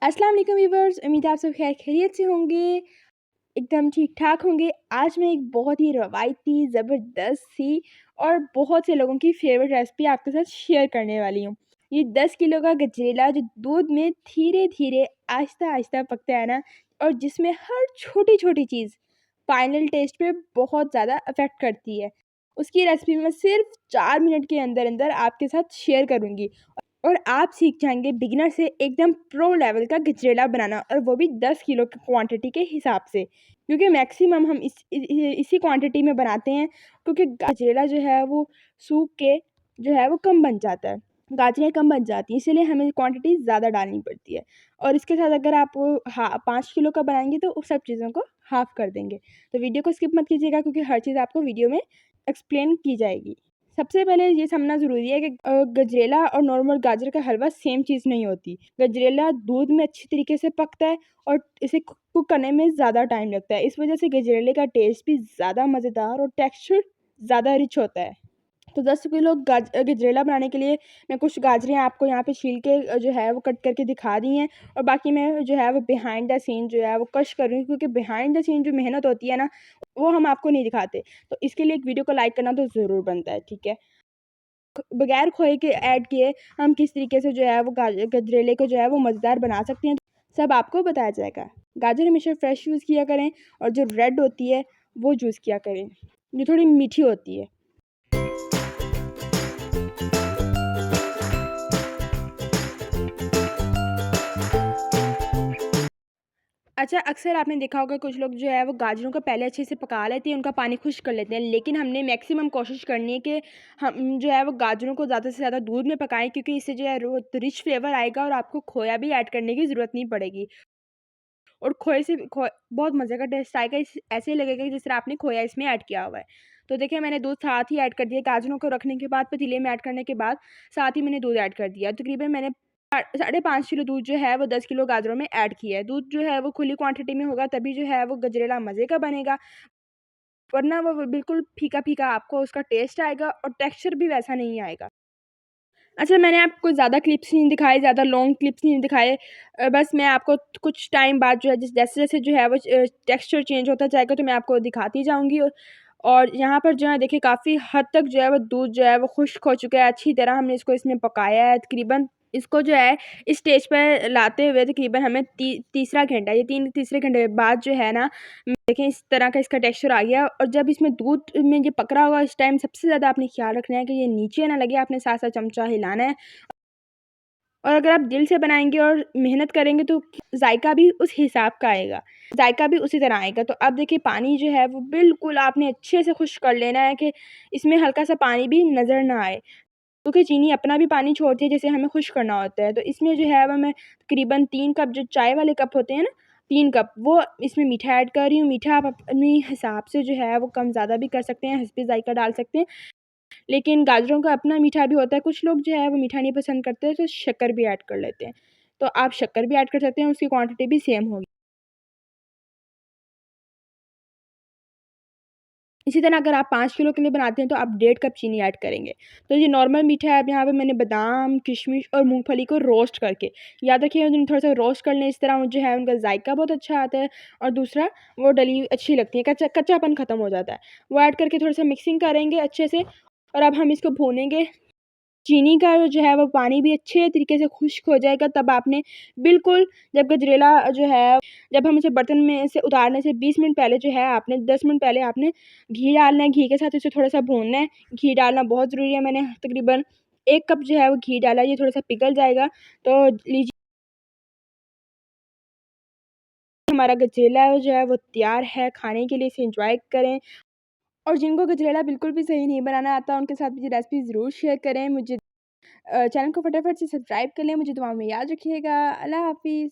अस्सलाम वालेकुम व्यूअर्स, उम्मीद है आप सब खैर खैरियत से होंगे, एकदम ठीक-ठाक होंगे। आज मैं एक बहुत ही रवायती, ज़बरदस्त सी और बहुत से लोगों की फ़ेवरेट रेसिपी आपके साथ शेयर करने वाली हूँ। ये 10 किलो का गजरेला जो दूध में धीरे-धीरे, आहिस्ता-आहिस्ता पकता है ना, और जिसमें हर छोटी-छोटी चीज़ फाइनल टेस्ट पे बहुत ज़्यादा अफ़ेक्ट करती है। उसकी रेसिपी मैं सिर्फ़ 4 मिनट के अंदर-अंदर आपके साथ शेयर करूँगी। और आप सीख जाएँगे बिगिनर से एकदम प्रो लेवल का गजरेला बनाना, और वो भी 10 किलो की क्वांटिटी के हिसाब से। क्योंकि मैक्सिमम हम इसी क्वांटिटी में बनाते हैं, क्योंकि गजरेला जो है वो सूख के जो है वो कम बन जाता है। गाजरें कम बन जाती हैं, इसीलिए हमें क्वांटिटी ज़्यादा डालनी पड़ती है। और इसके साथ अगर आप 5 किलो का बनाएँगे तो उस सब चीज़ों को हाफ़ कर देंगे। तो वीडियो को स्किप मत कीजिएगा, क्योंकि हर चीज़ आपको वीडियो में एक्सप्लेन की जाएगी। सबसे पहले ये समझना ज़रूरी है कि गजरेला और नॉर्मल गाजर का हलवा सेम चीज़ नहीं होती। गजरेला दूध में अच्छी तरीके से पकता है और इसे कुक करने में ज़्यादा टाइम लगता है। इस वजह से गजरेले का टेस्ट भी ज़्यादा मज़ेदार और टेक्सचर ज़्यादा रिच होता है। तो 10 किलो गजरेला बनाने के लिए मैं कुछ गाजरें आपको यहाँ पे छील के जो है वो कट करके दिखा दी हैं, और बाकी मैं जो है वो बिहाइंड द सीन जो है वो कश कर रही हूँ, क्योंकि बिहाइंड द सीन जो मेहनत होती है ना, वो हम आपको नहीं दिखाते। तो इसके लिए एक वीडियो को लाइक करना तो ज़रूर बनता है, ठीक है? बगैर खोए के ऐड किए हम किस तरीके से जो है वो गजरेले को जो है वो मज़ेदार बना सकते हैं, सब आपको बताया जाएगा। गाजर हमेशा फ्रेश यूज़ किया करें, और जो रेड होती है वो यूज़ किया करें, जो थोड़ी मीठी होती है। अच्छा, अक्सर आपने देखा होगा कुछ लोग जो है वो गाजरों को पहले अच्छे से पका लेते हैं, उनका पानी खुश्क कर लेते हैं। लेकिन हमने मैक्सिमम कोशिश करनी है कि हम जो है वो गाजरों को ज़्यादा से ज़्यादा दूध में पकाएँ, क्योंकि इससे जो है रो रिच फ्लेवर आएगा और आपको खोया भी ऐड करने की ज़रूरत नहीं पड़ेगी। और खोए से बहुत मज़े का टेस्ट आएगा, इस ऐसे ही लगेगा कि जिस तरह आपने खोया इसमें ऐड किया हुआ है। तो देखिए, मैंने दूध साथ ही ऐड कर दिया, गाजरों को रखने के बाद पतीले में ऐड करने के बाद साथ ही मैंने दूध ऐड कर दिया। तकरीबन मैंने 5.5 किलो दूध जो है वो 10 किलो गाजरों में ऐड किया है। दूध जो है वो खुली क्वांटिटी में होगा, तभी जो है वो गजरेला मज़े का बनेगा, वरना वो बिल्कुल फीका-फीका आपको उसका टेस्ट आएगा और टेक्सचर भी वैसा नहीं आएगा। अच्छा, मैंने आपको ज़्यादा क्लिप्स नहीं दिखाए, ज़्यादा लॉन्ग क्लिप्स नहीं दिखाए। बस मैं आपको कुछ टाइम बाद जो है जैसे-जैसे जो है वो टेक्सचर चेंज होता जाएगा, तो मैं आपको दिखाती जाऊँगी। और यहाँ पर जो है देखिए, काफ़ी हद तक जो है वो दूध जो है वो खुश्क हो चुका है, अच्छी तरह हमने इसको इसमें पकाया है। तकरीबन इसको जो है इस स्टेज पे लाते हुए तकरीबन हमें तीसरा घंटा, ये 3 तीसरे घंटे बाद जो है ना, देखें इस तरह का इसका टेक्सचर आ गया। और जब इसमें दूध में ये पक रहा होगा, इस टाइम सबसे ज़्यादा आपने ख़्याल रखना है कि ये नीचे ना लगे, आपने साथ-साथ चमचा हिलाना है। और अगर आप दिल से बनाएँगे और मेहनत करेंगे तो जायका भी उस हिसाब का आएगा, जायका भी उसी तरह आएगा। तो अब देखिए, पानी जो है वो बिल्कुल आपने अच्छे से खुश्क कर लेना है कि इसमें हल्का-सा पानी भी नज़र ना आए, क्योंकि चीनी अपना भी पानी छोड़ती है जिसे हमें खुश्क करना होता है। तो इसमें जो है वो मैं तकरीबन 3 कप, जो चाय वाले कप होते हैं ना, 3 कप वो इसमें मीठा ऐड कर रही हूँ। मीठा आप अपने हिसाब से जो है वो कम-ज़्यादा भी कर सकते हैं, हस्बे ज़ायका डाल सकते हैं। लेकिन गाजरों का अपना मीठा भी होता है, कुछ लोग जो है वो मीठा नहीं पसंद करते, तो शक्कर भी ऐड कर लेते हैं। तो आप शक्कर भी ऐड कर सकते हैं, उसकी क्वांटिटी भी सेम होगी। इसी तरह अगर आप 5 किलो के लिए बनाते हैं तो आप 1.5 कप चीनी ऐड करेंगे। तो ये नॉर्मल मीठा है। अब यहाँ पे मैंने बादाम, किशमिश और मूँगफली को रोस्ट करके, याद रखिए उन्हें थोड़ा-सा रोस्ट कर लें, इस तरह जो है उनका जायका बहुत अच्छा आता है, और दूसरा वो डली हुई अच्छी लगती है, कच्चापन खत्म हो जाता है। वो ऐड करके थोड़ा-सा मिक्सिंग करेंगे अच्छे से, और अब हम इसको भूनेंगे। चीनी का जो है वो पानी भी अच्छे तरीके से खुश्क हो जाएगा, तब आपने बिल्कुल, जब गजरेला जो है, जब हम इसे बर्तन में से उतारने से 20 मिनट पहले जो है आपने 10 मिनट पहले आपने घी डालना है, घी के साथ इसे थोड़ा-सा भूनना है। घी डालना बहुत ज़रूरी है, मैंने तकरीबन 1 कप जो है वो घी डाला है, ये थोड़ा-सा पिघल जाएगा। तो लीजिए, हमारा गजरेला जो है वो तैयार है खाने के लिए, इसे एन्जॉय करें। और जिनको गजरेला बिल्कुल भी सही नहीं बनाना आता, उनके साथ भी ये रेसिपी ज़रूर शेयर करें। चैनल को फटाफट से सब्सक्राइब कर लें। मुझे दुआओं में याद रखिएगा। अल्लाह हाफ़िज़।